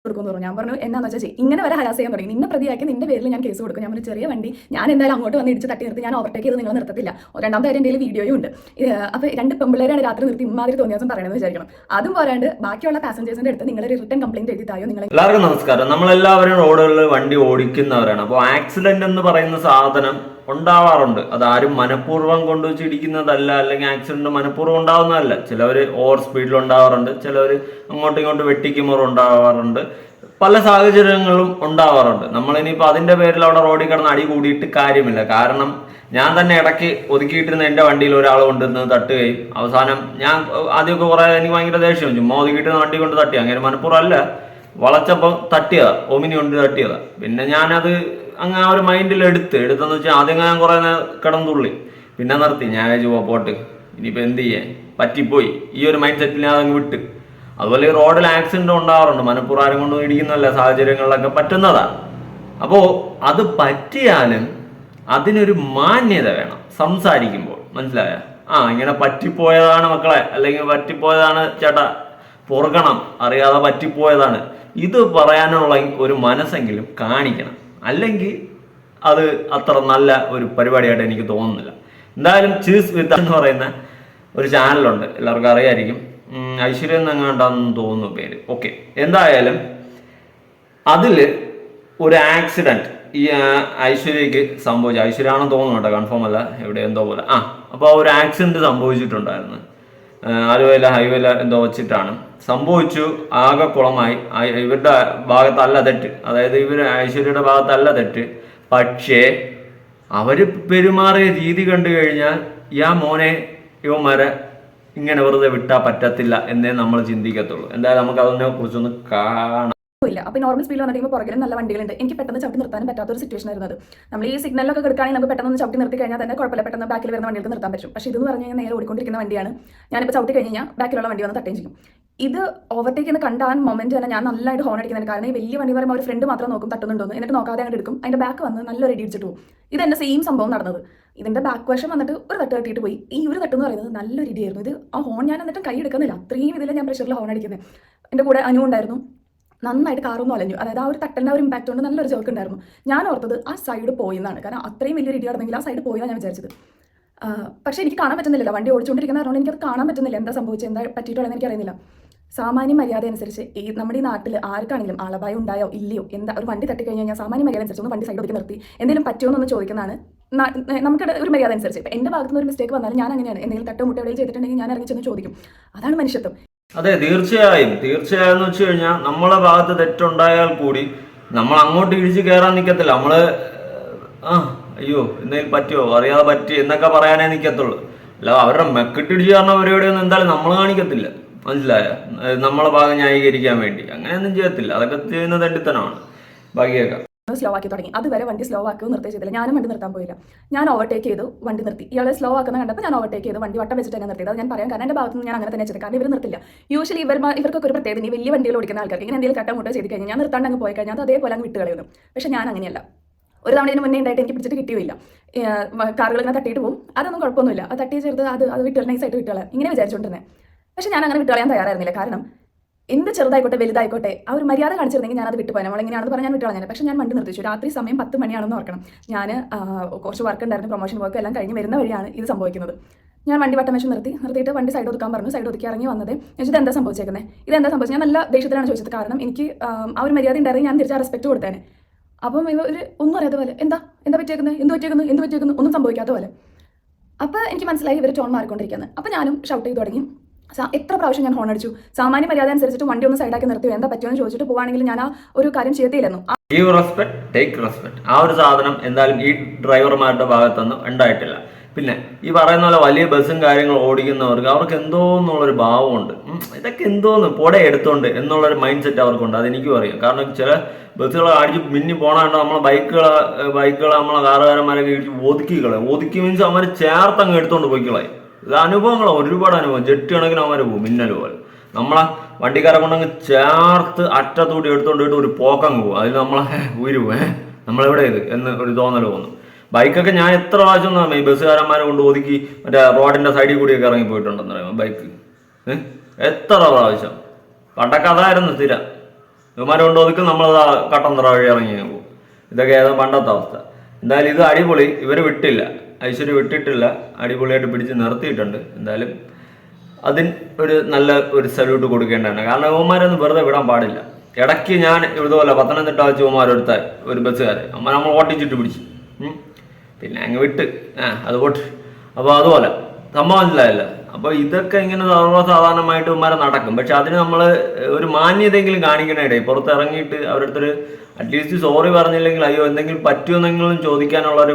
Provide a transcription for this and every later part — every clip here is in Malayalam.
കൊടുക്കുമെന്ന് പറഞ്ഞു. ഞാൻ പറഞ്ഞു എന്നാന്ന് വെച്ചാൽ ഇങ്ങനെ വരെ ഹരാസ് ചെയ്യാൻ തുടങ്ങി, നിന്നെ പ്രതിയാക്കി നിന്റെ പേരിൽ ഞാൻ കേസ് കൊടുക്കും. ഞാൻ പറഞ്ഞു ചെറിയ വണ്ടി, ഞാൻ എന്തായാലും അങ്ങോട്ട് വന്ന് ഇടിച്ച് തട്ടി നിർത്തി, ഞാൻ ഓവർടേക്ക് ചെയ്ത് നിങ്ങൾ നിർത്തത്തില്ല. രണ്ടാമത്തെ കാര്യം എൻ്റെ വീഡിയോയും ഉണ്ട്. അപ്പോൾ 2 പെമ്പിള്ളേരാണ് രാത്രി നിർത്തി ഇമാതിരി തോന്നിയ ദിവസം പറയണമെന്ന് വിചാരിക്കണം. അതും പോരാണ്ട് ബാക്കിയുള്ള പാസഞ്ചേഴ്സിന്റെ അടുത്ത് നിങ്ങളൊരു റിട്ടേൺ കംപ്ലൈന്റ് എഴുതിത്തായോ നിങ്ങൾ. എല്ലാവർക്കും നമസ്കാരം. നമ്മളെല്ലാവരും റോഡുകളിൽ വണ്ടി ഓടിക്കുന്നവരാണ്. അപ്പോൾ ആക്സിഡന്റ് എന്ന് പറയുന്ന സാധനം ഉണ്ടാവാറുണ്ട്. അതാരും മനഃപൂർവ്വം കൊണ്ടുവച്ച് ഇടിക്കുന്നതല്ല, അല്ലെങ്കിൽ ആക്സിഡന്റ് മനഃപൂർവ്വം ഉണ്ടാവുന്നതല്ല. ചിലവർ ഓവർ സ്പീഡിൽ ഉണ്ടാവാറുണ്ട്, ചിലവർ അങ്ങോട്ടും ഇങ്ങോട്ടും വെട്ടിക്കുമ്പോൾ ഉണ്ടാവാറുണ്ട്, പല സാഹചര്യങ്ങളും ഉണ്ടാവാറുണ്ട്. നമ്മളിനിയിപ്പോൾ അതിന്റെ പേരിൽ അവിടെ റോഡിൽ കിടന്ന് അടി കൂടിയിട്ട് കാര്യമില്ല. കാരണം ഞാൻ തന്നെ ഇടയ്ക്ക് ഒതുക്കിയിട്ടിരുന്ന എൻ്റെ വണ്ടിയിൽ ഒരാൾ കൊണ്ടുവന്ന് തട്ടുകയും അവസാനം ഞാൻ ആദ്യമൊക്കെ കുറേ എനിക്ക് ഭയങ്കര ദേഷ്യം, ചുമ്മാ ഒതുക്കിയിട്ടിരുന്ന വണ്ടി കൊണ്ട് തട്ടി, അങ്ങനെ മനഃപൂർവ്വം അല്ല, വളച്ചപ്പോൾ തട്ടിയതാ, ഒമിനി കൊണ്ട് തട്ടിയതാ. പിന്നെ ഞാനത് അങ്ങ് ആ ഒരു മൈൻഡിൽ എടുത്തെന്ന് വെച്ചാൽ ആദ്യം ഞാൻ കുറേ കിടന്നുള്ളി, പിന്നെ നിർത്തി. ഞാൻ പോട്ട് ഇനിയിപ്പോൾ എന്ത് ചെയ്യാൻ, പറ്റിപ്പോയി, ഈ ഒരു മൈൻഡ് സെറ്റിൽ ഞാൻ അതങ്ങ് വിട്ട്. അതുപോലെ ഈ റോഡിൽ ആക്സിഡന്റ് ഉണ്ടാവാറുണ്ട്, മനഃപൂർവ്വം കൊണ്ട് ഇടിക്കുന്നതല്ല, സാഹചര്യങ്ങളിലൊക്കെ പറ്റുന്നതാണ്. അപ്പോൾ അത് പറ്റിയാലും അതിനൊരു മാന്യത വേണം സംസാരിക്കുമ്പോൾ, മനസ്സിലായ? ഇങ്ങനെ പറ്റിപ്പോയതാണ് മക്കളെ, അല്ലെങ്കിൽ പറ്റിപ്പോയതാണ് ചേട്ടാ, പൊറുക്കണം, അറിയാതെ പറ്റിപ്പോയതാണ്, ഇത് പറയാനുള്ള ഒരു മനസ്സെങ്കിലും കാണിക്കണം. അല്ലെങ്കിൽ അത് അത്ര നല്ല ഒരു പരിപാടിയായിട്ട് എനിക്ക് തോന്നുന്നില്ല. എന്തായാലും ചീസ് വിത്ത് എന്ന് പറയുന്ന ഒരു ചാനലുണ്ട്, എല്ലാവർക്കും അറിയായിരിക്കും, ഐശ്വര്യ എന്നെങ്ങാണ്ടാന്ന് തോന്നുന്നു പേര്. ഓക്കെ, എന്തായാലും അതിൽ ഒരു ആക്സിഡന്റ് ഈ ഐശ്വര്യക്ക് സംഭവിച്ചു. ഐശ്വര്യാണെന്ന് തോന്നുന്നു കേട്ടോ, കൺഫേം അല്ല, എവിടെ എന്തോ പോലെ. അപ്പോൾ ഒരു ആക്സിഡന്റ് സംഭവിച്ചിട്ടുണ്ടായിരുന്നു. ആലുവയില ഹൈവേല എന്തോ വെച്ചിട്ടാണ് സംഭവിച്ചു. ആകെ കുളമായി. ഇവരുടെ ഭാഗത്തല്ല തെറ്റ്, അതായത് ഐശ്വര്യയുടെ ഭാഗത്തല്ല തെറ്റ്. പക്ഷേ അവർ പെരുമാറിയ രീതി കണ്ടു കഴിഞ്ഞാൽ മോനെ യുവമാരെ ഇങ്ങനെ വെറുതെ വിട്ടാൽ പറ്റത്തില്ല എന്നേ നമ്മൾ ചിന്തിക്കത്തുള്ളൂ. എന്തായാലും നമുക്ക് അതിനെ കുറിച്ചൊന്ന് കാണാം. ഇല്ല. അപ്പോൾ നോർമൽ സ്പീഡിൽ വന്നിട്ട് പുറകിലും നല്ല വണ്ടികളുണ്ട്. എനിക്ക് പെട്ടെന്ന് ചവിട്ടി നിർത്താനും പറ്റാത്തൊരു സിറ്റുവേഷൻ ആയിരുന്നത്. നമ്മൾ ഈ സിഗ്നലൊക്കെ കൊടുക്കുകയാണെങ്കിൽ നമുക്ക് പെട്ടെന്ന് ചവിട്ടി നിർത്തി കഴിഞ്ഞാൽ തന്നെ കുഴപ്പമില്ല, പെട്ടെന്ന് ബാക്കിൽ വരുന്ന വണ്ടികൾക്ക് നിർത്താൻ പറ്റും. പക്ഷേ ഇതെന്ന് പറഞ്ഞു കഴിഞ്ഞാൽ നേരെ ഓടിക്കൊണ്ടിരിക്കുന്ന വണ്ടിയാണ്. ഞാനിപ്പോൾ ചവിട്ടി കഴിഞ്ഞാൽ ബാക്കിലുള്ള വണ്ടി വന്ന് തട്ടുകയും ചെയ്യും. ഇത് ഓവർടേക്ക് ചെയ്യുന്ന കണ്ട ആ മൊമെന്റ് തന്നെ ഞാൻ നല്ലതായിട്ട് ഹോൺ അടിക്കുന്നതിന് കാരണം ഈ വലിയ വണ്ടി പറയുമ്പോൾ ഒരു ഫ്രണ്ട് മാത്രം നോക്കും തട്ടുന്നുണ്ടോ, എന്നിട്ട് നോക്കാതെ അങ്ങോട്ട് എടുക്കും, അതിന്റെ ബാക്ക് വന്ന് നല്ലൊരു ഇടി ഇടിച്ചിട്ട് പോകും. ഇത് എന്റെ സെയിം സംഭവം നടന്നത്. ഇതിന്റെ ബാക്ക് വശം വന്നിട്ട് ഒരു തട്ട് തട്ടിയിട്ട് പോയി. ഈ ഒരു തട്ട് എന്ന് പറയുന്നത് നല്ലൊരു ഇടിയായിരുന്നു. ഇത് ആ ഹോൺ ഞാൻ എന്നിട്ടും കൈ എടുക്കുന്നില്ല, അത്രയും ഇതിൽ ഞാൻ പ്രഷറിൽ ഹോൺ അടിക്കുന്നത്. എൻ്റെ കൂടെ അനു ഉണ്ടായിരുന്നു, നന്നായിട്ട് കാറൊന്നും അലഞ്ഞു. അതായത് ആ ഒരു തട്ടലിൻ്റെ ഒരു ഇമ്പാക്ട് കൊണ്ട് നല്ലൊരു ജോക്ക് ഉണ്ടായിരുന്നു. ഞാൻ ഓർത്തത് ആ സൈഡ് പോയി എന്നാണ്, കാരണം അത്രയും വലിയൊരു ഇടി നടന്നെങ്കിൽ ആ സൈഡ് പോയെന്നാണ് ഞാൻ വിചാരിച്ചത്. പക്ഷേ എനിക്ക് കാണാൻ പറ്റുന്നില്ല, വണ്ടി ഓടിച്ചുകൊണ്ടിരിക്കുന്ന കാരണം എനിക്കത് കാണാൻ പറ്റുന്നില്ല, എന്താ സംഭവിച്ചത്, എന്താ പറ്റിയിട്ടുള്ളതെന്ന് എനിക്കറിയുന്നില്ല. സാമാന്യ മര്യാദ അനുസരിച്ച് നമ്മുടെ ഈ നാട്ടിൽ ആർക്കാണെങ്കിലും ആളപായം ഉണ്ടായോ ഇല്ലയോ, എന്താ ഒരു വണ്ടി തട്ടിക്കഴിഞ്ഞ് കഴിഞ്ഞാൽ സാമാന്യ മര്യാദ അനുസരിച്ച് ഒന്ന് വണ്ടി സൈഡ് ഒതുക്കി നിർത്തി എന്തെങ്കിലും പറ്റുമെന്നൊന്ന് ചോദിക്കുന്നതാണ് നമുക്ക് ഒരു മര്യാദ അനുസരിച്ച്. ഇപ്പം എൻ്റെ ഭാഗത്തുനിന്ന് ഒരു മിസ്റ്റേക്ക് വന്നാലും ഞാൻ അങ്ങനെയാണ്, എന്തെങ്കിലും തട്ടോ മുട്ടോ എവിടെയും ചെയ്തിട്ടുണ്ടെങ്കിൽ ഞാൻ ഇറങ്ങി ചെന്ന് ചോദിക്കും. അതാണ് മനുഷ്യത്വം. അതെ, തീർച്ചയായും എന്ന് വെച്ച് കഴിഞ്ഞാൽ നമ്മളെ ഭാഗത്ത് തെറ്റുണ്ടായാൽ കൂടി നമ്മൾ അങ്ങോട്ട് ഇടിച്ച് കയറാൻ നിൽക്കത്തില്ല. നമ്മള് അയ്യോ എന്തെങ്കിലും പറ്റുമോ, അറിയാതെ പറ്റി എന്നൊക്കെ പറയാനേ നിൽക്കത്തുള്ളൂ. അല്ല അവരുടെ മെക്കിട്ടിടിച്ച് കയറുന്ന പരിപാടിയൊന്നും എന്തായാലും നമ്മൾ കാണിക്കത്തില്ല, മനസ്സിലായ? നമ്മളെ ഭാഗം ന്യായീകരിക്കാൻ വേണ്ടി അങ്ങനെയൊന്നും ചെയ്യത്തില്ല. അതൊക്കെ ചെയ്യുന്നത് തെണ്ടിത്തനമാണ്. ബാക്കിയൊക്കെ സ്ലോ ആക്കി തുടങ്ങി. അതുവരെ വണ്ടി സ്ലോ ആക്കുകയോ നിർത്തി ചെയ്തില്ല. ഞാനും വണ്ടി നിർത്താൻ പോയില്ല, ഞാൻ ഓവർടേക്ക് ചെയ്തു, വണ്ടി നിർത്തി. ഇയാളെ സ്ലോ ആക്കുന്ന കണ്ടപ്പോൾ ഞാൻ ഓവർടേക്ക് ചെയ്തു, വണ്ടി വട്ടം വെച്ചിട്ട് തന്നെ നിർത്തിയത്. അത് ഞാൻ പറയാം, കാരണം എൻ്റെ ഭാഗത്ത് നിന്ന് ഞാൻ അങ്ങനെ തന്നെ ചെയ്തത്. കാരണം ഇവർ നിർത്തില്ല. യൂഷ്വലി ഇവർക്കൊക്കെ ഒരു പ്രത്യേകത, ഈ വലിയ വണ്ടികൾ ഓടിക്കുന്ന ആൾക്കാർക്ക് ഇങ്ങനെ എന്തെങ്കിലും കട്ട മുട്ടോ ചെയ്ത് കഴിഞ്ഞാൽ ഞാൻ നിർത്താണ്ട് അങ്ങ് പോയി കഴിഞ്ഞാൽ അത് അതേപോലെ അങ്ങ് വിട്ട് കളയുന്നു. പക്ഷേ ഞാൻ അങ്ങനെയല്ല. ഒരു തവണ ഇതിന് മുന്നേ ഉണ്ടായിട്ട് എനിക്ക് പിടിച്ചിട്ട് കിട്ടിയില്ല. കാറുകൾ ഇങ്ങനെ തട്ടിയിട്ട് പോകും, അതൊന്നും കുഴപ്പമൊന്നുമില്ല, അത് തട്ടിയ ചെറുത് അത് വിട്ടുകൾ നൈസായിട്ട് വിട്ടുകളയാം ഇങ്ങനെ വിചാരിച്ചുകൊണ്ടിരുന്നത്. പക്ഷേ ഞാൻ അങ്ങനെ വിട്ടുകളയാൻ തയ്യാറായിരുന്നില്ല. കാരണം എന്ത് ചെറുതായിക്കോട്ടെ വലുതായിക്കോട്ടെ ആ ഒരു മര്യാദ കാണിച്ചിരുന്നെങ്കിൽ ഞാനത് വിട്ടുപോയി. നമ്മളിങ്ങനെയാണെന്ന് പറഞ്ഞാൽ ഞാൻ വിട്ടുകളഞ്ഞാൽ. പക്ഷേ ഞാൻ വണ്ടി നിർത്തിച്ചു. രാത്രി സമയം 10 മണിയാണെന്ന് ഓർക്കണം. ഞാൻ കുറച്ച് വർക്ക് ഉണ്ടായിരുന്നു, പ്രൊമോഷൻ വർക്ക് എല്ലാം കഴിഞ്ഞ് വരുന്ന വഴിയാണ് ഇത് സംഭവിക്കുന്നത്. ഞാൻ വണ്ടി വട്ടം വെച്ച് നിർത്തിയിട്ട് വണ്ടി സൈഡ് ഒതുക്കാൻ പറഞ്ഞു. സൈഡ് ഒതുക്കി ഇറങ്ങി വന്നത് ചോദിച്ചത് എന്താ സംഭവിച്ചേക്കുന്നത്, ഇതെന്താ സംഭവിച്ചത്. ഞാൻ നല്ല ദേഷ്യത്തിലാണ് ചോദിച്ചത്, കാരണം എനിക്ക് ആ ഒരു മര്യാദ ഉണ്ടായിരുന്നു, ഞാൻ തിരിച്ച് റെസ്പെക്ട് കൊടുത്തേനെ. അപ്പം ഒരു ഒന്നും അറിയാത്ത പോലെ എന്താ പറ്റിയേക്കുന്നത്, എന്ത് പറ്റിയേക്കുന്നു ഒന്നും സംഭവിക്കാത്ത പോലെ. അപ്പോൾ എനിക്ക് മനസ്സിലായി ഇവർ ടോൺ മാറിക്കൊണ്ടിരിക്കുന്നത്. അപ്പോൾ ഞാനും ഷൗട്ട് ചെയ്ത് തുടങ്ങി. എത്ര പ്രാവശ്യം ഞാൻ ഹോൺ അടിച്ചു. സാമാന്യ മര്യാദ അനുസരിച്ചിട്ട് വണ്ടി ഒന്ന് സൈഡാക്കി നിർത്തി എന്താ പറ്റുമെന്ന് ചോദിച്ചിട്ട് പോവാണെങ്കിൽ ഞാൻ ആ ഒരു കാര്യം ചെയ്തില്ലായിരുന്നു. ഗീവ് റെസ്പെക്ട്, ടേക്ക് റെസ്പെക്ട്, ആ ഒരു സാധനം എന്തായാലും ഈ ഡ്രൈവർമാരുടെ ഭാഗത്തൊന്നും ഉണ്ടായിട്ടില്ല. പിന്നെ ഈ പറയുന്ന പോലെ വലിയ ബസ്സും കാര്യങ്ങളും ഓടിക്കുന്നവർക്ക് അവർക്ക് എന്തോന്നുള്ളൊരു ഭാവമുണ്ട്, ഇതൊക്കെ എന്തോന്ന് പൊടെ എടുത്തോണ്ട് എന്നുള്ളൊരു മൈൻഡ് സെറ്റ് അവർക്കുണ്ട്. അതെനിക്കും അറിയാം. കാരണം ചില ബസ്സുകളെ അടിച്ച് മിന്നി പോണാണ്ട് നമ്മളെ ബൈക്കുകളെ നമ്മളെ കാറുകാരന്മാരൊക്കെ ഒതുക്കി മീൻസ് അവന്മാർ ചേർത്തങ്ങ് എടുത്തോണ്ട് പോയിക്കളായി. ഇത് അനുഭവങ്ങളോ, ഒരുപാട് അനുഭവം. ജെറ്റ് കണക്കിന് അവന്മാർ പോകും മിന്നൽ പോലെ. നമ്മളെ വണ്ടിക്കാരെ കൊണ്ടങ്ങ് ചേർത്ത് അറ്റത്തൂടി എടുത്തോണ്ടിട്ട് ഒരു പോക്കങ്ങ് പോകും. അതിൽ നമ്മളെ ഉയരുവേ നമ്മളെവിടെ ഇത് എന്ന് ഒരു തോന്നൽ തോന്നും. ബൈക്കൊക്കെ ഞാൻ എത്ര പ്രാവശ്യം ഈ ബസ്സുകാരന്മാരെ കൊണ്ട് ഒതുക്കി മറ്റേ റോഡിന്റെ സൈഡിൽ കൂടിയൊക്കെ ഇറങ്ങി പോയിട്ടുണ്ടെന്ന് പറയാം. ബൈക്ക് എത്ര പ്രാവശ്യം. പണ്ടൊക്കെ അതായിരുന്നു സ്ഥിരം. ഇവന്മാരെ കൊണ്ട് ഒതുക്കും നമ്മൾ കട്ടന്തറ വഴി ഇറങ്ങി പോകും. ഇതൊക്കെ ഏതോ പണ്ടത്തെ അവസ്ഥ. എന്തായാലും ഇത് അടിപൊളി. ഇവർ വിട്ടില്ല, ഐശ്വര്യ വിട്ടിട്ടില്ല, അടിപൊളിയായിട്ട് പിടിച്ച് നിർത്തിയിട്ടുണ്ട്. എന്തായാലും അതിന് നല്ല ഒരു സല്യൂട്ട് കൊടുക്കേണ്ടതാണ്. കാരണം ഇവന്മാരൊന്നും വെറുതെ വിടാൻ പാടില്ല. ഇടയ്ക്ക് ഞാൻ ഇതുപോലെ പത്തനംതിട്ട വെച്ച് ഇവന്മാരെടുത്ത ഒരു ബസ്സുകാർ നമ്മൾ ഓട്ടിച്ചിട്ട് പിടിച്ചു, പിന്നെ അങ്ങ് വിട്ട് അത് പോട്ട്. അപ്പോൾ അതുപോലെ സംഭവം മനസ്സിലായല്ല. അപ്പോൾ ഇതൊക്കെ ഇങ്ങനെ സർവ്വസാധാരണമായിട്ട് ഇവന്മാരെ നടക്കും. പക്ഷെ അതിന് നമ്മൾ ഒരു മാന്യതയെങ്കിലും കാണിക്കണേടേ. പുറത്ത് ഇറങ്ങിയിട്ട് അവരുടെ അടുത്തൊരു അറ്റ്ലീസ്റ്റ് സോറി പറഞ്ഞില്ലെങ്കിൽ അയ്യോ എന്തെങ്കിലും പറ്റുമെന്നെങ്കിലും ചോദിക്കാനുള്ള ഒരു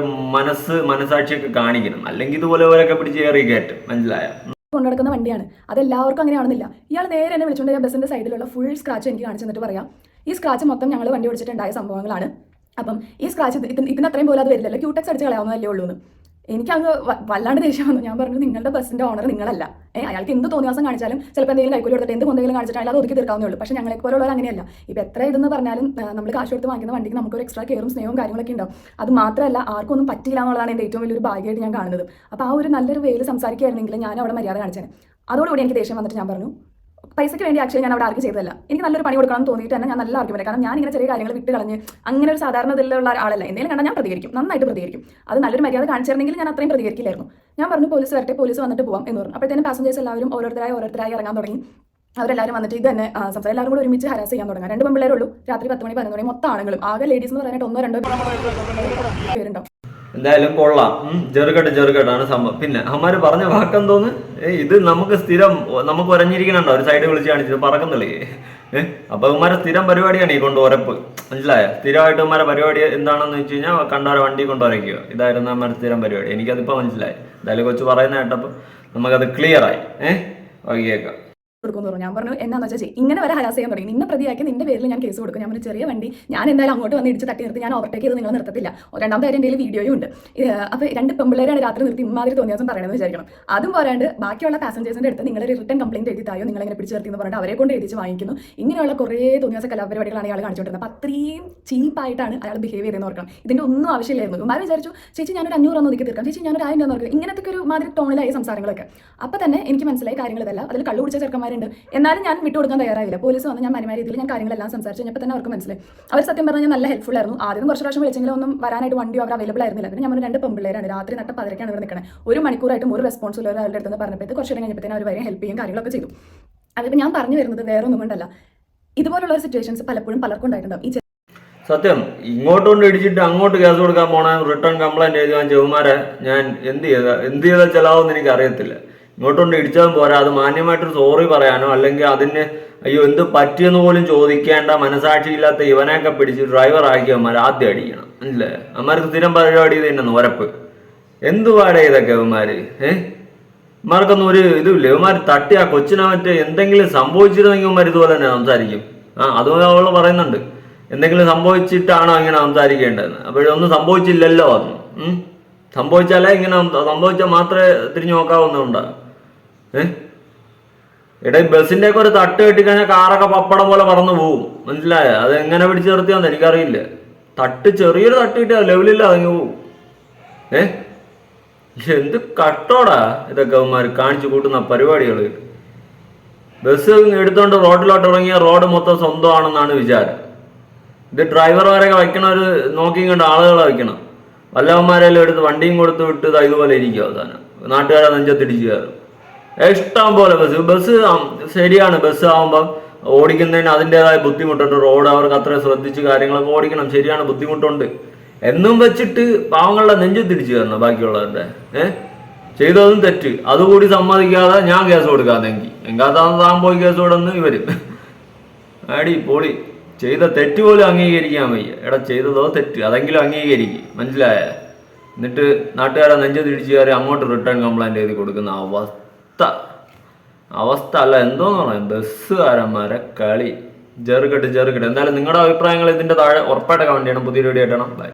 മനസാക്ഷിയൊക്കെ കാണിക്കണം. അല്ലെങ്കിൽ ഇതുപോലെ ഇവരൊക്കെ പിടിച്ച് കയറി കയറ്റും. മനസ്സിലായ കൊണ്ടുനടക്കുന്ന വണ്ടിയാണ്, അതെല്ലാവർക്കും അങ്ങനെയാണെന്നില്ല. ഇയാൾ നേരെ എന്നെ വിളിച്ചുകൊണ്ട് ബസ്സിന്റെ സൈഡിലുള്ള ഫുൾ സ്ക്രാച്ച് എനിക്ക് കാണിച്ചു തന്നിട്ട് പറയാം, ഈ സ്ക്രാച്ച് മൊത്തം ഞങ്ങൾ വണ്ടി ഓടിച്ചിട്ടുണ്ടായ സംഭവങ്ങളാണ്. അപ്പം ഈ സ്ക്രാച്ച് ഇതിന് അത്രയും പോലെ അത് വരില്ലല്ലോ, ക്യൂടെക്സ് അടിച്ച് കളയാവുന്നതല്ലേ ഉള്ളൂ എന്ന്. എനിക്കങ്ങ് വല്ലാണ്ട് ദേഷ്യം വന്നു. ഞാൻ പറഞ്ഞു, നിങ്ങളുടെ ബസ്സിന്റെ ഓണർ നിങ്ങളല്ല. അയാൾക്ക് എന്ത് തോന്നിയാസം കാണിച്ചാലും ചിലപ്പോൾ എന്തെങ്കിലും കൈക്കൂലി കൊടുത്തിട്ട് എന്തെങ്കിലും കാണിച്ചിട്ട് അത് ഒതുക്കി തീർക്കാവുന്നേ ഉള്ളൂ. പക്ഷേ ഞങ്ങളെ പോലുള്ളവർ അങ്ങനെയല്ല. ഇപ്പം എത്ര ഇതെന്ന് പറഞ്ഞാലും നമ്മൾ കാശ് കൊടുത്ത് വാങ്ങിക്കുന്ന വണ്ടിക്ക് നമുക്കൊരു എക്സ്ട്രാ കെയറും സ്നേഹവും കാര്യങ്ങളൊക്കെ ഉണ്ടാവും. അത് മാത്രമല്ല ആർക്കും ഒന്നും പറ്റില്ല എന്നുള്ളതാണ് എൻ്റെ ഏറ്റവും വലിയൊരു ഭാഗ്യമായിട്ട് ഞാൻ കാണുന്നത്. അപ്പോൾ ആ ഒരു നല്ലൊരു വേയിൽ സംസാരിക്കുകയായിരുന്നെങ്കിൽ ഞാൻ അവിടെ മര്യാദ കാണിച്ചേനെ. അതോടുകൂടി എനിക്ക് ദേഷ്യം വന്നിട്ട് ഞാൻ പറഞ്ഞു, പൈസയ്ക്ക് വേണ്ടി ആക്ച്വലി ഞാൻ അവിടെ ആർക്ക് ചെയ്തതല്ല. എനിക്ക് നല്ലൊരു പണി കൊടുക്കണം എന്ന് തോന്നിയിട്ട് തന്നെ ഞാൻ നല്ല ആർഗ്യുമെന്റ്. കാരണം ഞാൻ ഇങ്ങനെ ചെറിയ കാര്യങ്ങൾ വിട്ട് കളഞ്ഞ് അങ്ങനെ ഒരു സാധാരണ ഇതിലുള്ള ആളല്ല. എന്തെങ്കിലും കണ്ടാൽ ഞാൻ പ്രതികരിക്കും, നന്നായിട്ട് പ്രതികരിക്കും. അത് നല്ലൊരു മര്യാദ കാണിച്ചിരുന്നെങ്കിൽ ഞാൻ അത്രയും പ്രതികരിക്കില്ലായിരുന്നു. ഞാൻ പറഞ്ഞു പോലീസ് വരട്ടെ, പോലീസ് വന്നിട്ട് പോകാം എന്ന് പറഞ്ഞു. അപ്പോഴത്തേനും പാസഞ്ചേഴ്സ് എല്ലാവരും ഓരോരുത്തരായി ഇറങ്ങാൻ തുടങ്ങി. അവരെല്ലാവരും വന്നിട്ട് ഇത് തന്നെ സംസാരം എല്ലാവരും കൂടെ ഒരുമിച്ച് ഹരാസ് ചെയ്യാൻ തുടങ്ങാം. 2 പെൺപിള്ളേരുള്ളൂ. രാത്രി 10 മണി 11 മണി മൊത്തം ആണെങ്കിലും ആകെ ലേഡീസ് എന്ന് പറയാനായിട്ട് 1-2 പേരുണ്ടാവും. എന്തായാലും കൊള്ളാം. ചെറുകെട്ടാണ് സംഭവം. പിന്നെ അമ്മമാര് പറഞ്ഞ വാക്കെന്തോന്ന്, ഇത് നമുക്ക് സ്ഥിരം നമുക്ക് ഉരഞ്ഞിരിക്കണുണ്ടോ ഒരു സൈഡ് വിളിച്ച് കാണിച്ചത് പറക്കുന്നില്ലേ. അപ്പൊ ഇവന്മാരെ സ്ഥിരം പരിപാടിയാണ് ഈ കൊണ്ട് ഉരപ്പ്. മനസ്സിലായ? സ്ഥിരമായിട്ട് ഇവന്മാരെ പരിപാടി എന്താണെന്ന് വെച്ച് കഴിഞ്ഞാൽ കണ്ടവരെ വണ്ടി കൊണ്ട് ഉരയ്ക്കുക. ഇതായിരുന്നു അമ്മമാരെ സ്ഥിരം പരിപാടി. എനിക്കതിപ്പോ മനസ്സിലായി. എന്തായാലും കൊച്ചു പറയുന്ന കേട്ടപ്പോൾ നമുക്കത് ക്ലിയർ ആയി. വൈകിയേക്കാം കൊടുക്കുമെന്ന് പറഞ്ഞു. ഞാൻ പറഞ്ഞു, എന്നാന്ന് വെച്ചാൽ ഇങ്ങനെ വരെ ഹരാസ് ചെയ്യാൻ തുടങ്ങി. നിന്നെ പ്രതിയാക്കി നിന്റെ പേരിൽ ഞാൻ കേസ് കൊടുക്കും. ഞാൻ പറഞ്ഞു, ചെറിയ വണ്ടി ഞാൻ എന്തായാലും അങ്ങോട്ട് വന്ന് ഇടിച്ച് തട്ടി നിർത്തി ഞാൻ ഓവർടേക്ക് ചെയ്ത് നിങ്ങൾ നിർത്തത്തില്ല. രണ്ടാമത്തെ കാര്യം എൻ്റെ വീഡിയോയും ഉണ്ട്. അപ്പോൾ 2 പെൺപിള്ളേരാണ് രാത്രി നിർത്തി ഇമാതിരി തോന്നിയാസം പറയണമെന്ന് വിചാരിക്കണം. അതും പോരാണ്ട് ബാക്കിയുള്ള പാസഞ്ചേഴ്സിൻ്റെ അടുത്ത് നിങ്ങളൊരു റിട്ടേൺ കംപ്ലയിൻറ്റ് എഴുതിത്തായോ നിങ്ങളിങ്ങനെ പിടിച്ച് നിർത്തി എന്ന് പറഞ്ഞിട്ട് അവരെ കൊണ്ട് എഴുതിച്ച് വാങ്ങിക്കുന്നു. ഇങ്ങനെയുള്ള കുറേ തോന്നിയാസ കലാപരിപാടികളാണ് അയാൾ കാണിച്ചുകൊണ്ടിരുന്നത്. അപ്പോൾ അത്രയും ചീപ്പായിട്ടാണ് അയാൾ ബിഹേവ് ചെയ്തതെന്ന് ഓർക്കണം. ഇതിൻ്റെ ഒന്നും ആവശ്യമില്ലായിരുന്നു. ഇമാർ വിചാരിച്ചു, ചേച്ചി ഞാനൊരു 500 ഒതുക്കി തീർക്കാം, ചേച്ചി ഞാനൊരു 1000 രൂപ നോക്കുക. ഇങ്ങനത്തെ ഒരു മാതിരി ടോണിലായി സംസാരങ്ങളൊക്കെ. അപ്പോൾ തന്നെ എനിക്ക് മനസ്സിലായി കാര്യങ്ങൾ ഇതല്ല. അതിൽ കള്ളു കുടിച്ച ചെറുക്കന്മാരുണ്ട്. എന്നാലും ഞാൻ വിട്ടുകൊടുക്കാൻ തയ്യാറായില്ല. പോലീസ് വന്ന് ഞാൻ മാന്യമായ രീതിയിൽ ഞാൻ കാര്യങ്ങളെല്ലാം സംസാരിച്ചു കഴിഞ്ഞപ്പോൾ തന്നെ അവർക്ക് മനസ്സിലായി. അവർ സത്യം പറഞ്ഞാൽ നല്ല ഹെൽപ്ഫുൾ ആയിരുന്നു. ആദ്യം കുറച്ച് പ്രാവശ്യം വിളിച്ചെങ്കിലും ഒന്നും വരാനായിട്ട് വണ്ടിയോ അവർ അവൈലബിൾ ആയിരുന്നില്ല. പിന്നെ നമ്മൾ 2 പെൺപിള്ളേരാണ്, രാത്രി നട്ട 10:00 ഇവിടെ നിൽക്കണേ. 1 മണിക്കൂറായിട്ടും ഒരു റെസ്പോൺസ് ഉള്ള അവരുടെ അടുത്ത് പറഞ്ഞപ്പോൾ കുറച്ച് നേരം കഴിഞ്ഞപ്പോൾ അവർ വരെ ഹെൽപ്പ് ചെയ്യും കാര്യങ്ങളൊക്കെ ചെയ്തു. അതിപ്പോൾ ഞാൻ പറഞ്ഞു വരുന്നത് വേറെ ഒന്നും കൊണ്ടല്ല, ഇതുപോലുള്ള സിറ്റുവേഷൻസ് പലപ്പോഴും പലർക്കും ഉണ്ടായിട്ടുണ്ടാവും. ഈ സത്യം ഇങ്ങോട്ടുകൊണ്ട് ഇടിച്ചിട്ട് അങ്ങോട്ട് കേസ് കൊടുക്കാൻ പോണ റിട്ടേൺ കംപ്ലൈന്റ് എഴുതാൻ ചെവുമാരെ ഞാൻ എന്ത് ചെയ്താൽ ചെലാവെന്ന് എനിക്ക് അറിയത്തില്ല. ഇങ്ങോട്ടുകൊണ്ട് ഇടിച്ചതും പോരാ, അത് മാന്യമായിട്ടൊരു സോറി പറയാനോ അല്ലെങ്കിൽ അതിന് അയ്യോ എന്ത് പറ്റിയെന്ന് പോലും ചോദിക്കേണ്ട മനസാക്ഷിയില്ലാത്ത ഇവനെയൊക്കെ പിടിച്ച് ഡ്രൈവർ ആക്കിയവന്മാർ ആദ്യം അടിക്കണം. മനസ്സിലായോ? അമ്മമാർക്ക് സ്ഥിരം പരിപാടി തന്നെ ഉരപ്പ്. എന്തുപാടേ ഇതൊക്കെ ഇവന്മാര് ഇവന്മാർക്കൊന്നും ഒരു ഇതുമില്ല. ഇവന്മാർ തട്ടി ആ കൊച്ചിനെ മറ്റേ എന്തെങ്കിലും സംഭവിച്ചിരുന്നെങ്കിൽ ഇവന്മാർ ഇതുപോലെ തന്നെ സംസാരിക്കും. അതും അവള് പറയുന്നുണ്ട്, എന്തെങ്കിലും സംഭവിച്ചിട്ടാണോ ഇങ്ങനെ സംസാരിക്കേണ്ടതെന്ന്. അപ്പോഴൊന്നും സംഭവിച്ചില്ലല്ലോ. അതൊന്നും സംഭവിച്ചാലേ ഇങ്ങനെ സംഭവിച്ചാൽ മാത്രമേ തിരിഞ്ഞു നോക്കാവുന്നതുണ്ടാ. ബസ്സിന്റെ ഒക്കെ ഒരു തട്ട് കെട്ടിക്കഴിഞ്ഞാൽ കാറൊക്കെ പപ്പടം പോലെ പറന്നു പോവും. മനസ്സിലായ? അത് എങ്ങനെ പിടിച്ചു നിർത്തിയാന്ന് എനിക്കറിയില്ല. ചെറിയൊരു തട്ട് കിട്ടിയാൽ ലെവലില്ല അതങ്ങ് പോവും. എന്ത് കട്ടോടാ ഇതൊക്കെ അവന്മാർ കാണിച്ചു കൂട്ടുന്ന പരിപാടികള്. ബസ് എടുത്തോണ്ട് റോഡിലോട്ട് ഇറങ്ങിയ റോഡ് മൊത്തം സ്വന്തമാണെന്നാണ് വിചാരം. ഇത് ഡ്രൈവർമാരൊക്കെ വയ്ക്കണവര് നോക്കിയും കണ്ട ആളുകളെ വയ്ക്കണം. വല്ലവന്മാരെല്ലാം എടുത്ത് വണ്ടിയും കൊടുത്ത് വിട്ട് ഇതുപോലെ ഇരിക്കും. അവസാനം നാട്ടുകാരെ നെഞ്ചത്തിടിച്ച് കയറും. ഇഷ്ടം പോലെ ബസ് ശരിയാണ്. ബസ് ആകുമ്പം ഓടിക്കുന്നതിന് അതിൻ്റെതായ ബുദ്ധിമുട്ടുണ്ട്. റോഡ് അവർക്ക് അത്ര ശ്രദ്ധിച്ച് കാര്യങ്ങളൊക്കെ ഓടിക്കണം. ശരിയാണ്, ബുദ്ധിമുട്ടുണ്ട്. എന്നും വെച്ചിട്ട് പാവങ്ങളുടെ നെഞ്ചത്തിടിച്ച് കയറണം ബാക്കിയുള്ളവരുടെ. ചെയ്തതും തെറ്റ്, അതുകൂടി സമ്മതിക്കാതെ ഞാൻ കേസ് കൊടുക്കാതെങ്കിൽ താൻ പോയി കേസ് കൊടുന്ന് ഇവര് അടി പൊളി. ചെയ്ത തെറ്റ് പോലും അംഗീകരിക്കാൻ വയ്യ. ചെയ്തതോ തെറ്റ്, അതെങ്കിലും അംഗീകരിക്കും. മനസ്സിലായ? എന്നിട്ട് നാട്ടുകാരെ നെഞ്ചത്തിടിച്ച് കയറി അങ്ങോട്ട് റിട്ടേൺ കംപ്ലൈന്റ് എഴുതി കൊടുക്കുന്ന അവസ്ഥ അല്ല എന്തോന്ന് പറയാം. ബസ്സുകാരന്മാരെ കളി ചെറുകെട്ട്. എന്തായാലും നിങ്ങളുടെ അഭിപ്രായങ്ങൾ ഇതിന്റെ താഴെ ഉറപ്പായിട്ട് കമന്റ് ചെയ്യണം. പുതിയൊരു വീഡിയോ ആയിട്ടാണ്. ബൈ.